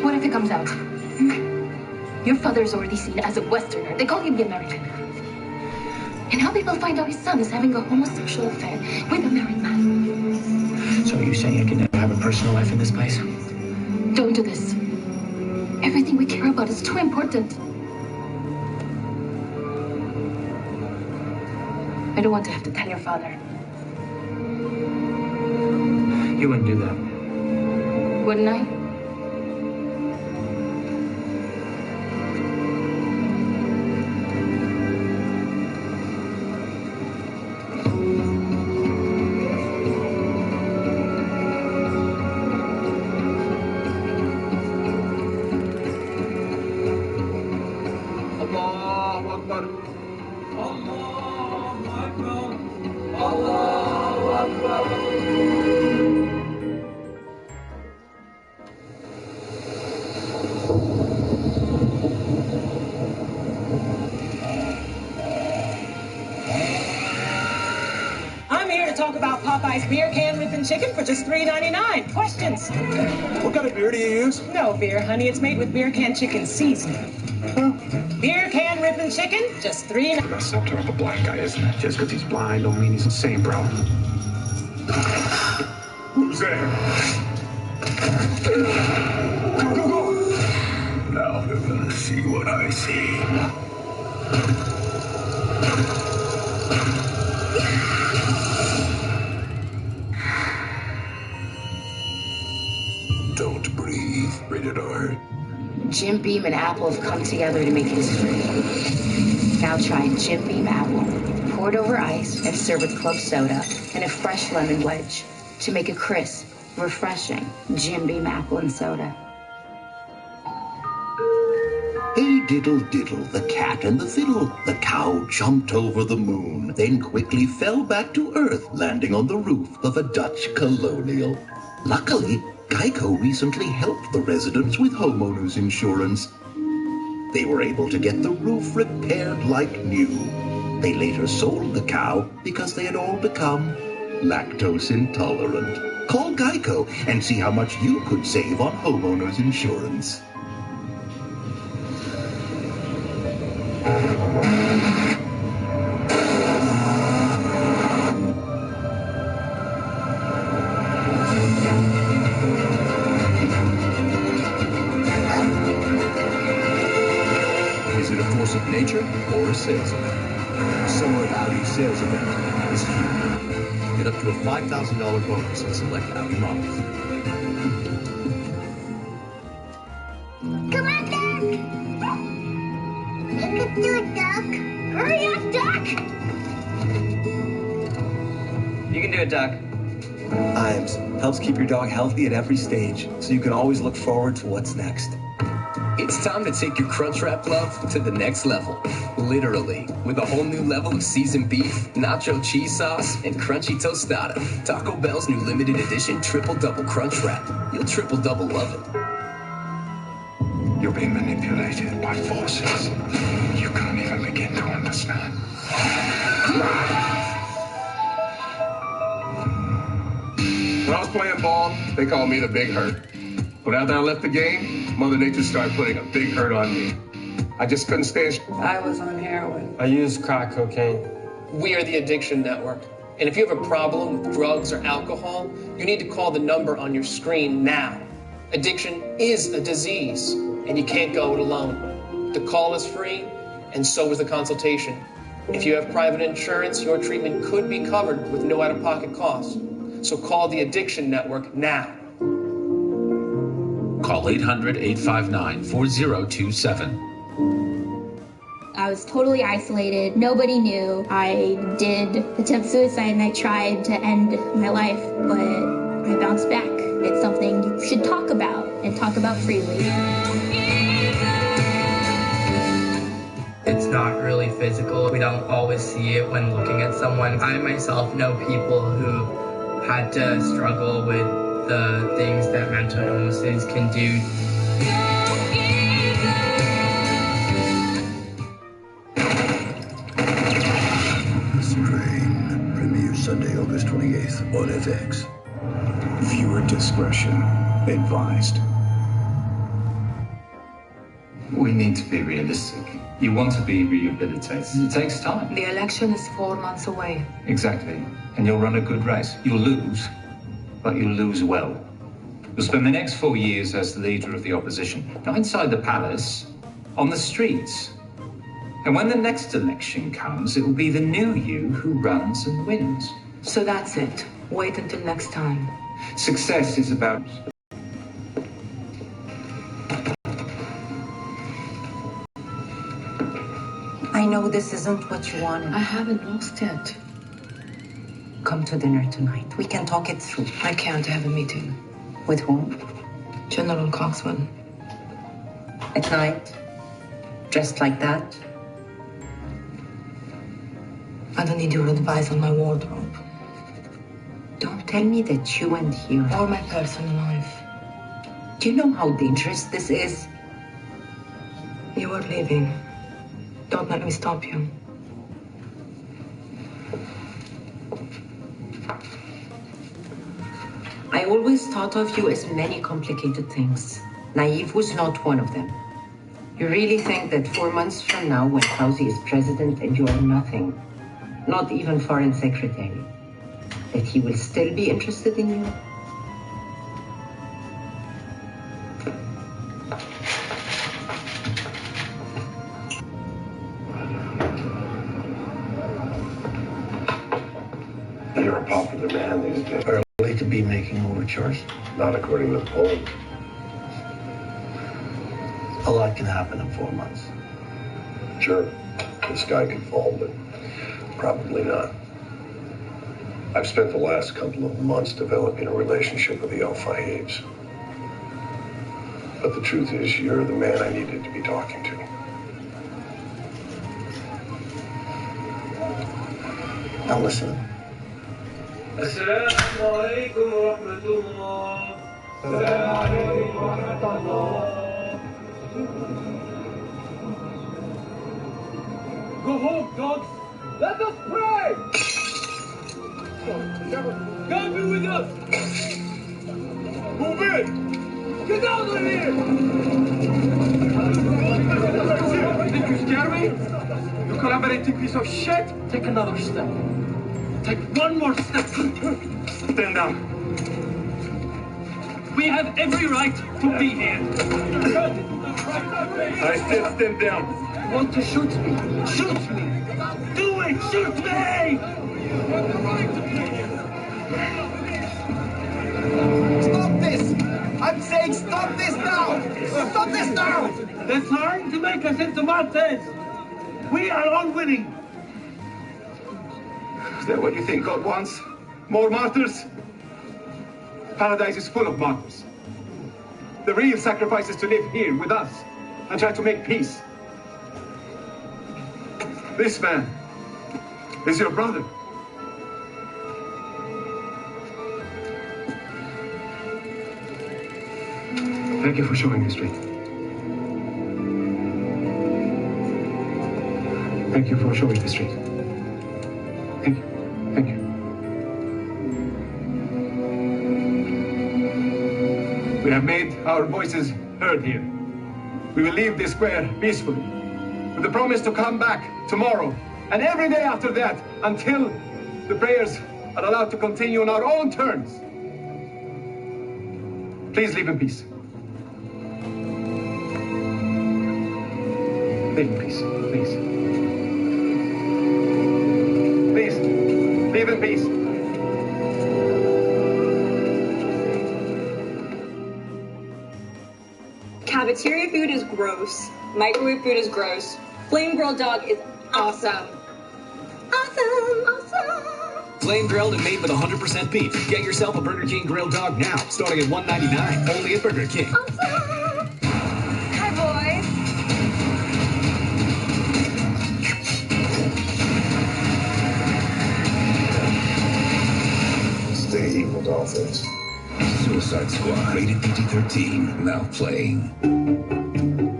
What if it comes out? Your father is already seen as a Westerner. They call him the American. And how people find out his son is having a homosexual affair with a married man. So are you saying I can never have a personal life in this place? Don't do this. Everything we care about is too important. I don't want to have to tell your father. You wouldn't do that. Wouldn't I? Beer can ripping chicken for just $3.99. Questions? What kind of beer do you use? No beer, honey. It's made with beer can chicken seasoning. Huh? Beer can ripping chicken, just $3.99. The best symptom of a blind guy, isn't it? Just because he's blind don't mean he's insane, bro. Who's there? Go, go, go! Now you're gonna see what I see. Don't breathe. Rated R. Jim Beam and Apple have come together to make history. Now try Jim Beam Apple. Poured over ice and served with club soda and a fresh lemon wedge to make a crisp, refreshing Jim Beam Apple and soda. Hey diddle diddle, the cat and the fiddle. The cow jumped over the moon, then quickly fell back to earth, landing on the roof of a Dutch colonial. Luckily, Geico recently helped the residents with homeowners insurance. They were able to get the roof repaired like new. They later sold the cow because they had all become lactose intolerant. Call Geico and see how much you could save on homeowners insurance. Is it a force of nature or a sales event? Summer Audi sales event is here. Get up to a $5,000 bonus on select Audi models. Come on, Duck! You can do it, Duck! Hurry up, Duck! You can do it, Duck. IAMS helps keep your dog healthy at every stage, so you can always look forward to what's next. It's time to take your Crunchwrap love to the next level. Literally. With a whole new level of seasoned beef, nacho cheese sauce, and crunchy tostada. Taco Bell's new limited edition triple-double Crunchwrap. You'll triple-double love it. You're being manipulated by forces you can't even begin to understand. When I was playing ball, they called me the Big Hurt. But after I left the game, Mother Nature started putting a big hurt on me. I just couldn't stand. I was on heroin. I used crack cocaine. We are the Addiction Network. And if you have a problem with drugs or alcohol, you need to call the number on your screen now. Addiction is a disease, and you can't go it alone. The call is free, and so is the consultation. If you have private insurance, your treatment could be covered with no out-of-pocket costs. So call the Addiction Network now. Call 800-859-4027. I was totally isolated. Nobody knew. I did attempt suicide and I tried to end my life, but I bounced back. It's something you should talk about and talk about freely. It's not really physical. We don't always see it when looking at someone. I myself know people who had to struggle with the things that mental illnesses can do. Strain premieres Sunday, August 28th on FX. Viewer discretion advised. We need to be realistic. You want to be rehabilitated. It takes time. The election is 4 months away. Exactly. And you'll run a good race. You'll lose, but you'll lose well. You'll spend the next 4 years as the leader of the opposition, not inside the palace, on the streets. And when the next election comes, it will be the new you who runs and wins. So that's it. Wait until next time. Success is about... I know this isn't what you wanted. I haven't lost yet. Come to dinner tonight. We can talk it through. I can't have a meeting. With whom? General Coxman. At night? Dressed like that? I don't need your advice on my wardrobe. Don't tell me that you went here. Or my personal life. Do you know how dangerous this is? You are leaving. Don't let me stop you. I always thought of you as many complicated things. Naive was not one of them. You really think that 4 months from now, when Fauzi is president and you are nothing, not even foreign secretary, that he will still be interested in you? You're a popular man these days. Early to be making overtures. Not according to the polls. A lot can happen in 4 months. Sure, the sky could fall, but probably not. I've spent the last couple of months developing a relationship with the Al-Fayeds. But the truth is, you're the man I needed to be talking to. Now listen. السلام عليكم ورحمة الله. السلام عليكم ورحمة الله. Go home, dogs. Let us pray. God be with us. Move in. Get out of here. Think you scare me? You collaborating piece of shit? Take another step. Take one more step. Stand down. We have every right to be here. I said stand down. You want to shoot me? Shoot me! Do it! Shoot me! Stop this! I'm saying stop this now! Stop this now! They're trying to make us into martyrs. We are all winning. Is that what you think God wants? More martyrs? Paradise is full of martyrs. The real sacrifice is to live here with us and try to make peace. This man is your brother. Thank you for showing me straight. Thank you for showing the street. Thank you. Thank you. We have made our voices heard here. We will leave this square peacefully, with the promise to come back tomorrow and every day after that until the prayers are allowed to continue on our own terms. Please leave in peace. Leave in peace, please. Please, leave in peace. Cafeteria food is gross. Microwave food is gross. Flame grilled dog is awesome. Awesome. Flame grilled and made with 100% beef. Get yourself a Burger King grilled dog now, starting at $1.99. Only at Burger King. Awesome. Hi, boys. Stay evil, dolphins. Suicide Squad. Rated PG-13. Now playing.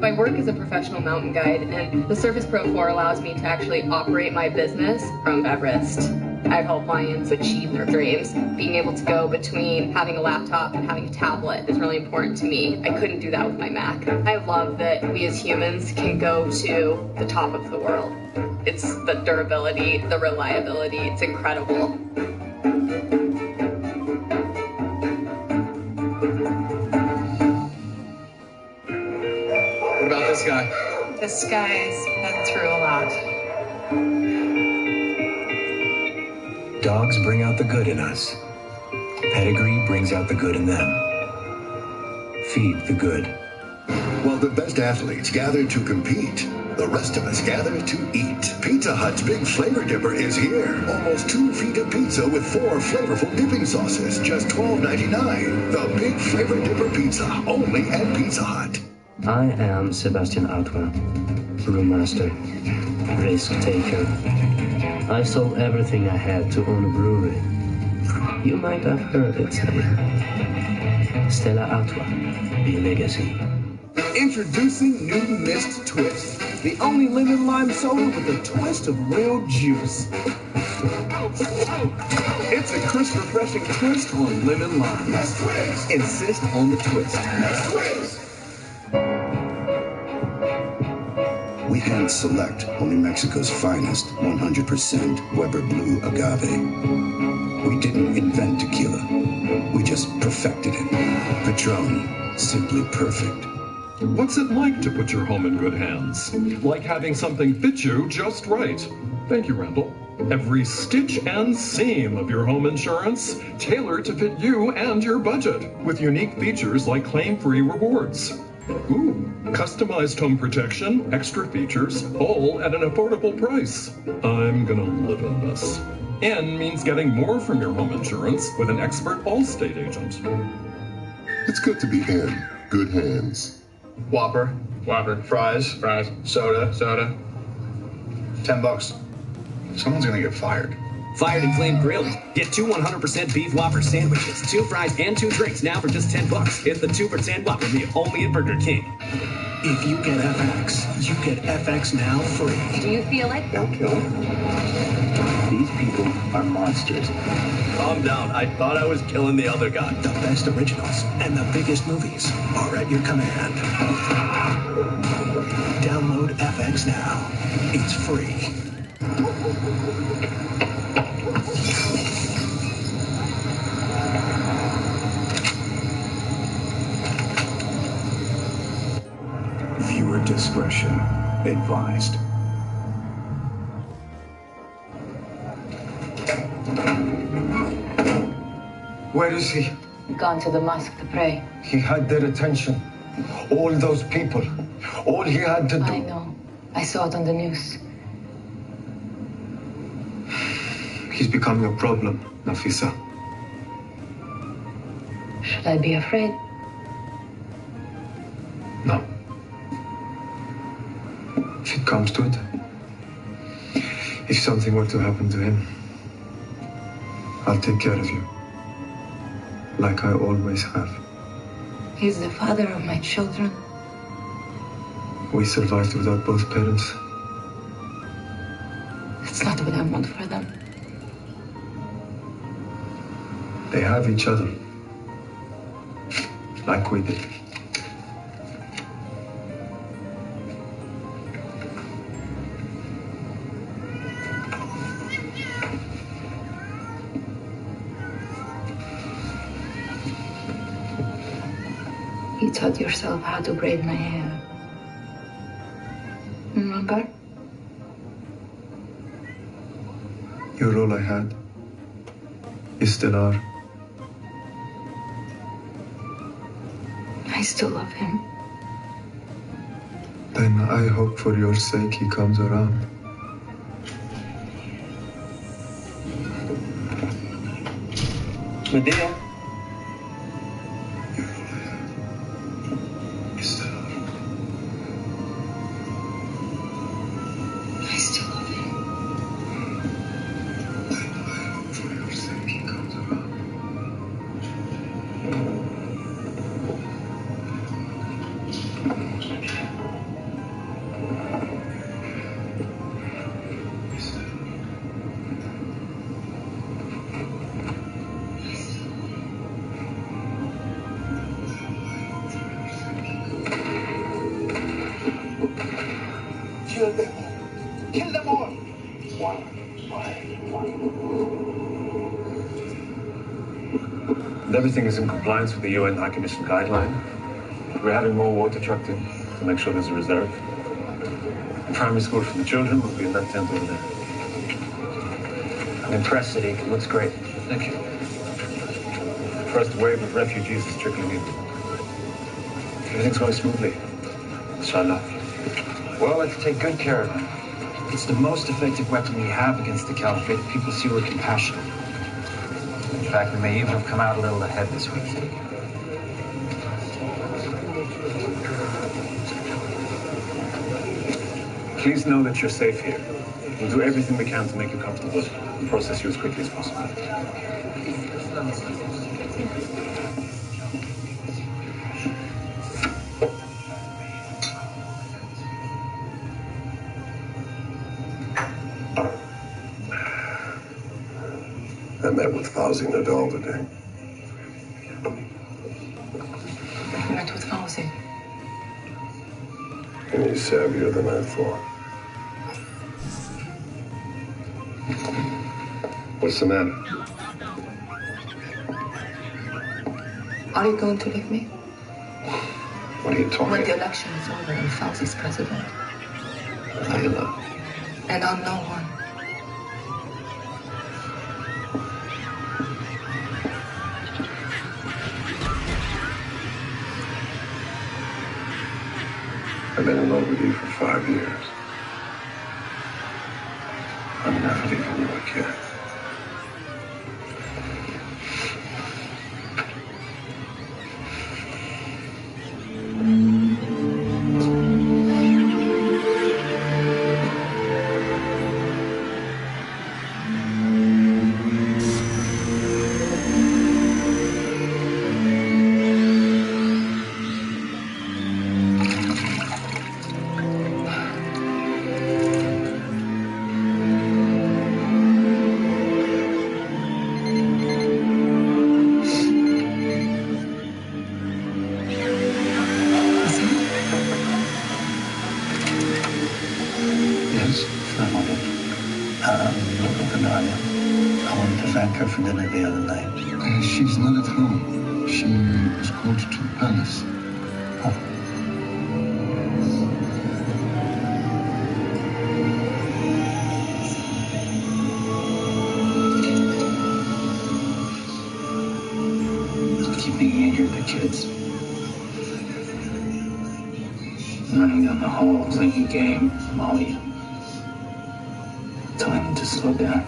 I work as a professional mountain guide, and the Surface Pro 4 allows me to actually operate my business from Everest. I help clients achieve their dreams. Being able to go between having a laptop and having a tablet is really important to me. I couldn't do that with my Mac. I love that we as humans can go to the top of the world. It's the durability, the reliability, it's incredible. What about this guy? This guy's been through a lot. Dogs bring out the good in us. Pedigree brings out the good in them. Feed the good. While the best athletes gather to compete, the rest of us gather to eat. Pizza Hut's Big Flavor Dipper is here. Almost 2 feet of pizza with 4 flavorful dipping sauces, just $12.99. The Big Flavor Dipper Pizza, only at Pizza Hut. I am Sebastian Outwell, brewmaster, risk taker. I sold everything I had to own a brewery. You might have heard it say, Stella Artois, a legacy. Introducing New Mist Twist, the only lemon lime soda with a twist of real juice. It's a crisp, refreshing twist on lemon lime. Insist on the twist. We hand select only Mexico's finest 100% Weber Blue agave. We didn't invent tequila. We just perfected it. Patron, simply perfect. What's it like to put your home in good hands? Like having something fit you just right. Thank you, Randall. Every stitch and seam of your home insurance tailored to fit you and your budget with unique features like claim-free rewards. Ooh, customized home protection, extra features, all at an affordable price. I'm gonna live in this. N means getting more from your home insurance with an expert Allstate agent. It's good to be in good hands. Whopper. Fries. Soda. $10. Someone's gonna get fired. Fired and Flame Grilled. Get 2 100% beef Whopper sandwiches, 2 fries, and 2 drinks now for just $10. It's the 2 for $10 Whopper meal, only at Burger King. If you get FX, you get FX Now free. Do you feel it? Okay. These people are monsters. Calm down. I thought I was killing the other guy. The best originals and the biggest movies are at your command. Download FX Now. It's free. Viewer discretion advised. Where is he? Gone to the mosque to pray. He had their attention. All those people. All he had to do. I know. I saw it on the news. He's becoming a problem, Nafisa. Should I be afraid? No. If it comes to it, if something were to happen to him, I'll take care of you. Like I always have. He's the father of my children. We survived without both parents. It's not what I want for them. They have each other. Like we did. You taught yourself how to braid my hair. Remember? You're all I had. You still are. I still love him. Then I hope for your sake he comes around. Medea. I still love him. kill them all. Kill them all. One by one. And everything is in compliance with the UN High Commission guideline. We're having more water trucked in to make sure there's a reserve. The primary school for the children will be in that tent over there. I'm impressed, Sadiq. It looks great. Thank you. First wave of refugees is trickling in. Everything's going smoothly. Inshallah. Well, let's take good care of them. It's the most effective weapon we have against the Caliphate. People see we're compassionate. In fact, we may even have come out a little ahead this week. Please know that you're safe here. We'll do everything we can to make you comfortable and process you as quickly as possible. I met with Fauzi Nadal today. You met with Fauzi? And he's savvier than I thought. What's the matter? Are you going to leave me? What are you talking When about? the election is over and Fauzi's president. Layla. And I'm no one. I've been in love with you for 5 years. I'm never leaving you again. Yes, I wanted. Nadia. I wanted to thank her for dinner the other night. She's not at home. She was called to the palace. Keeping you here, the kids. Running down the hall, playing a game, Molly. Telling them to slow down.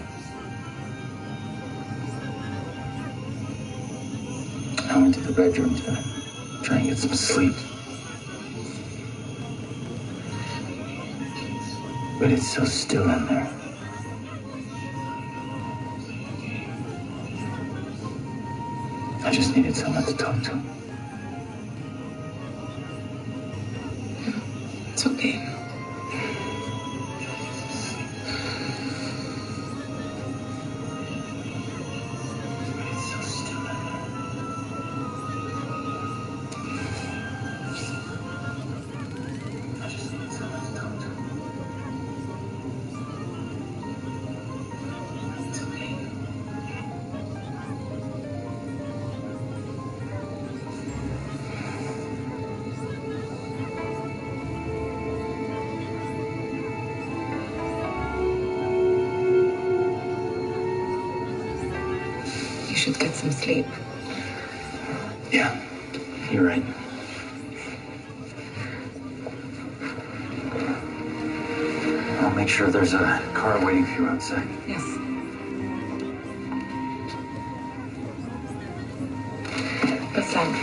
I went to the bedroom to try and get some sleep. But it's so still in there. I just needed someone to talk to. It's okay. You should get some sleep. Yeah, you're right. I'll make sure there's a car waiting for you outside. Yes. Listen.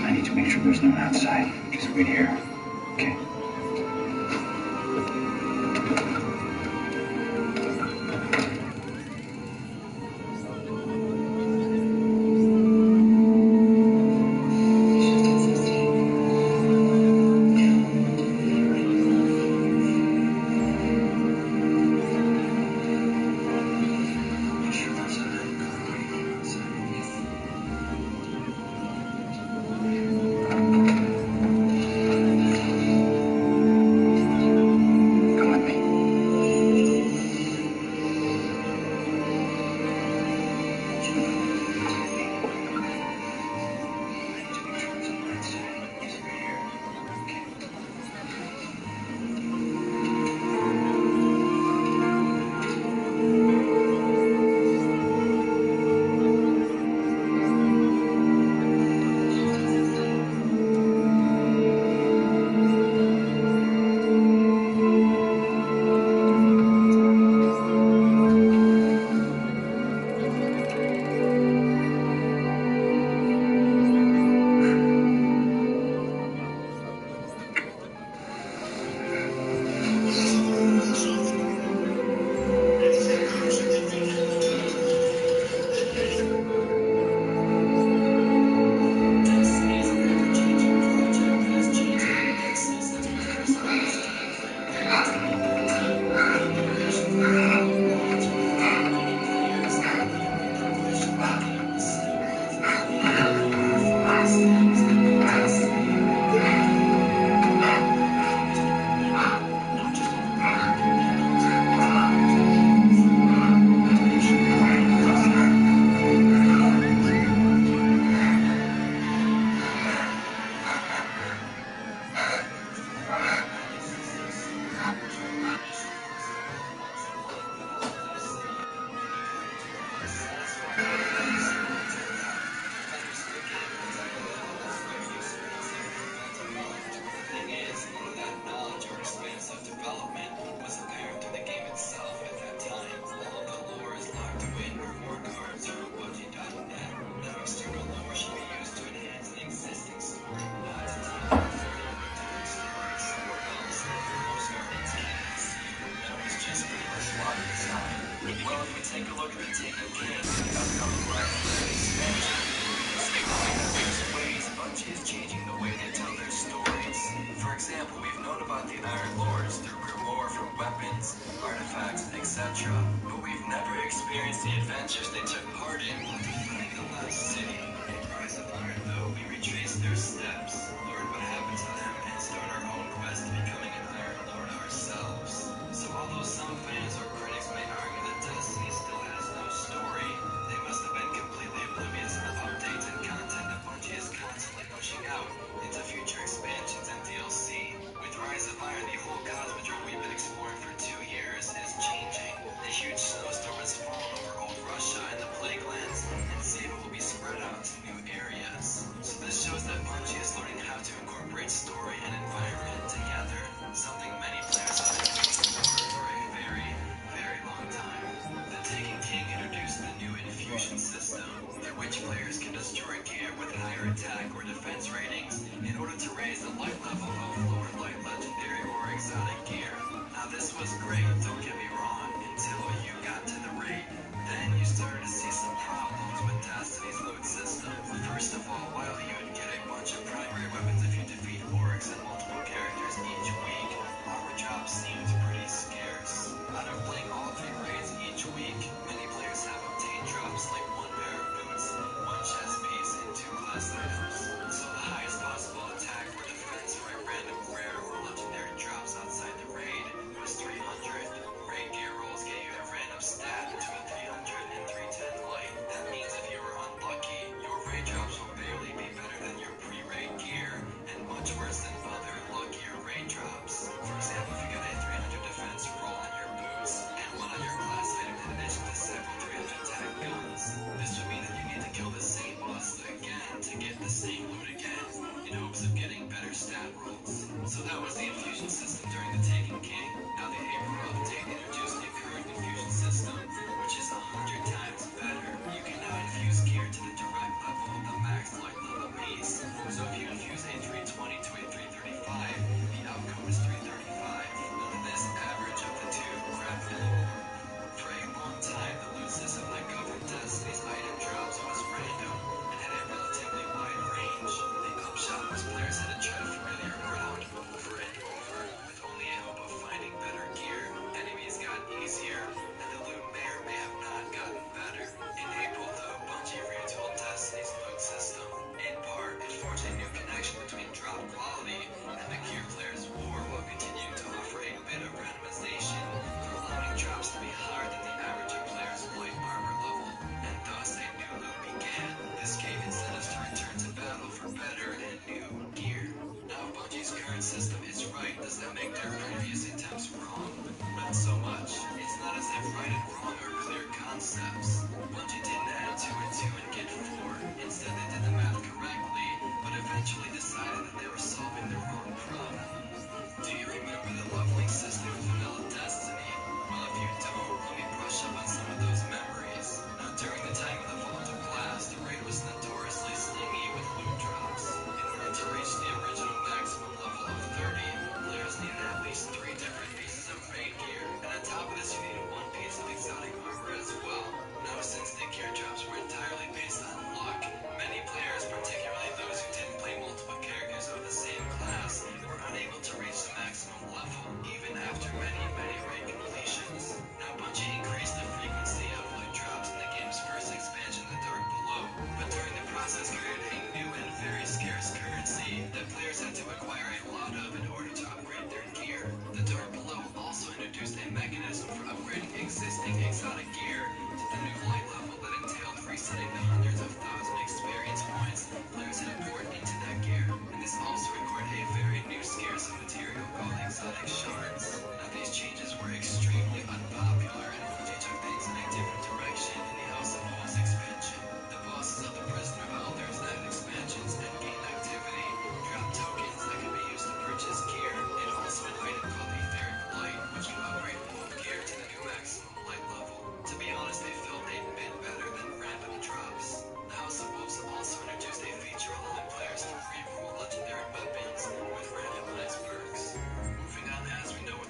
I need to make sure there's no one outside. Just wait here. Okay. Well, if we take a look at the Taken King, the upcoming live expansion, we can see that in various ways Bungie is changing the way they tell their stories. For example, we've known about the Iron Lords through reward from weapons, artifacts, etc. But we've never experienced the adventures they took part in while defending the last city. In Rise of Iron, though, we retrace their steps, learn what happened to them, and start our own quest to becoming an Iron Lord ourselves. So although some fans or critics may argue that Destiny still has no story, they must have been completely oblivious of the updates and content that Bungie is constantly pushing out into future expansions and DLC. With Rise of Iron, the whole cosmodrome we've been exploring for 2 years is changing. A huge snowstorm has fallen over old Russia and the Plague Lands, and Zeta will be spread out to new areas. So this shows that Bungie is learning how to incorporate story and environment together, something many players have been waiting for a very, very long time. The Taken King introduced the new infusion system, through which players can destroy gear with higher attack or defense ratings in order to raise the light level of lower light legendary or exotic gear. Now this was great, don't get me wrong, until you got to the raid. Then you started to see some problems with Destiny's loot system. First of all, while you would get a bunch of primary weapons if you defeat orcs and multiple characters each week, armor drops seemed pretty scarce. Out of playing all 3 raids each week, many players have obtained drops like 1 pair of boots, 1 chest piece, and 2 class items. So the highest possible attack or defense for a random rare or legendary drops outside the raid was 300. Raid gear rolls get you a random stat between 300 and 310 light. That means if you were unlucky, your raid drops will barely be better than your pre-raid gear, and much worse than other luckier raid drops. For example, if you got a 300 defense roll on your boots, and 1 on your class item in addition to several 300 attack guns, this would mean that you need to kill the same boss again to get the same loot again, in hopes of getting better stat rolls. So that was the infusion system during the Taken King. Now the April update introduced the current infusion system, which is 100 times better. You can now infuse gear to the direct level of the max light level piece. So if you infuse a 320 to a 335, the outcome is 335. None of this average of the 2 crap anymore. For a long time, the loot system that governed Destiny's item drops was random and had a relatively wide range. The upshot was players had to tread familiar ground over and over, with only a hope of finding better gear. Enemies got easier, and the loot may or may have not gotten better. In April, though, Bungie retooled Destiny's loot system. In part, it forged a new connection between drop quality and the gear players wore, while continuing to offer a bit of randomization for allowing drops to be higher than the average of players' light armor level, and thus a new loot began. This gave incentives to return to battle for better and new gear. Now Bungie's current system is right. Does that make their previous attempts wrong? Not so much. It's not as if right and wrong are clear concepts. Bungie didn't add 2 and 2 and get 4. Instead, they did the math correctly, but eventually decided that they were solving the wrong problem. Do you remember the leveling system of vanilla Destiny? Well, if you don't, let me brush up on some of those memories. Now, during the time of the Vault of Glass, the raid was notoriously slingy with loot drops. In order to reach the original maximum level of 30, players needed at least 3 different pieces of raid gear, and on top of this, you needed 1 piece of exotic armor as well. Now, since the gear drops were entirely based on luck, many players, particularly those who didn't play multiple characters of the same class, were unable to reach the maximum level, even after many, many raid completions. Now, Bungie increased the frequency of loot drops in the game's first expansion, The Dark Below, but during the process created a new and very scarce currency that players had to acquire a lot of in order to upgrade their gear. The Dark Below also introduced a mechanism for upgrading existing exotic gear to the new light level that entailed resetting the hundreds of thousand experience points players had poured into that gear. And this also required a very new scarce material called exotic shards. Now these changes were extremely unpopular, and Bungie took things in a different direction in the House of Wolves expansion. The bosses of the Prisoner of Elders added expansions and gained activity, dropped tokens that could be used to purchase gear, and also an item called Etheric Light, which can upgrade old gear to the new maximum light level. To be honest, they felt a bit better than random drops. The House of Wolves also introduced a feature allowing players to re-roll legendary weapons with randomized perks. Moving on, as we know,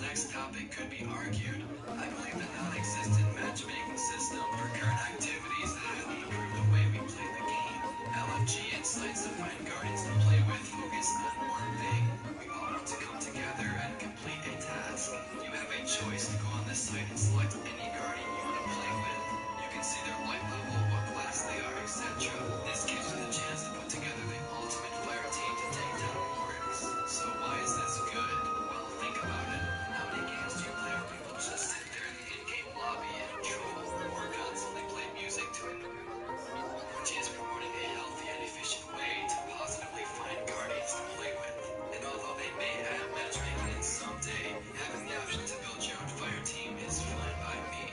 next topic could be argued. I believe the non-existent matchmaking system for current activities has improved the way we play the game. LFG insights to find guardians to play with focus on one thing. We all want to come together and complete a task. You have a choice to go on this site and select any guardian you want to play with. You can see their light level, what class they are, etc. This gives you the chance to put together the ultimate fire team to take down orcs. So why is this good? Well, think about it. How many games do you play where people just sit there in the in-game lobby and troll, or constantly play music to it? Which is promoting a healthy and efficient way to positively find guardians to play with. And although they may add matchmaking in someday, having the option to build your own fire team is fine by me.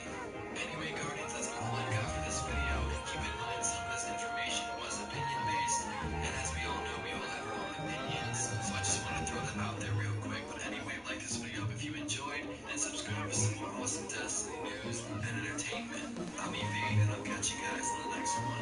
Anyway, Guardians, that's all I've got for this video, and keep in mind some of this information was opinion-based, and as we all know, we all have our own opinions, so I just want to throw that out there real quick. But anyway, like this video if you enjoyed, and subscribe for some more awesome Destiny news and entertainment. I'm Evade, and I'll catch you guys in the next one.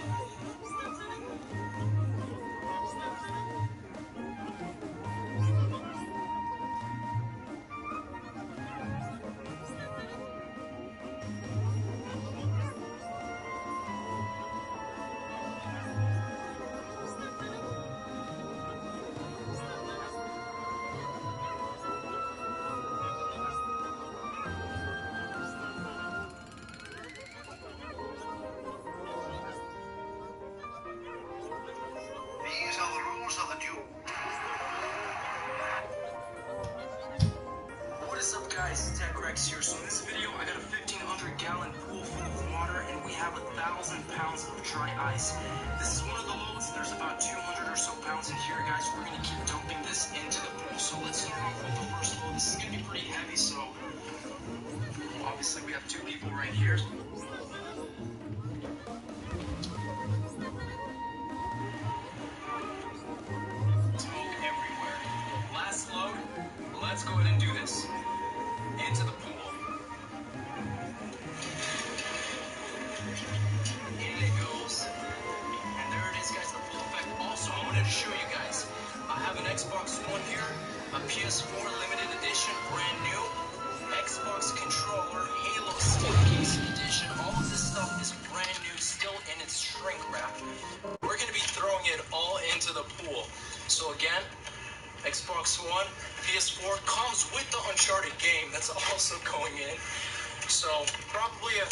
These are the rules of the duel. What is up, guys? Tech Rex here. So in this video, I got a 1,500-gallon pool full of water, and we have 1,000 pounds of dry ice. This is one of the loads. There's about 200 or so pounds in here, guys. We're gonna keep dumping this into the pool. So let's start off with the first load. This is gonna be pretty heavy, so obviously we have two people right here. Let's go ahead and do this. Into the pool. In it goes. And there it is, guys, the full effect. Also, I wanted to show you guys. I have an Xbox One here, a PS4 limited edition, brand new, Xbox controller, Halo Steelcase edition. All of this stuff is brand new, still in its shrink wrap. We're going to be throwing it all into the pool. So again, Xbox One, PS4 comes with the Uncharted game that's also going in. So probably a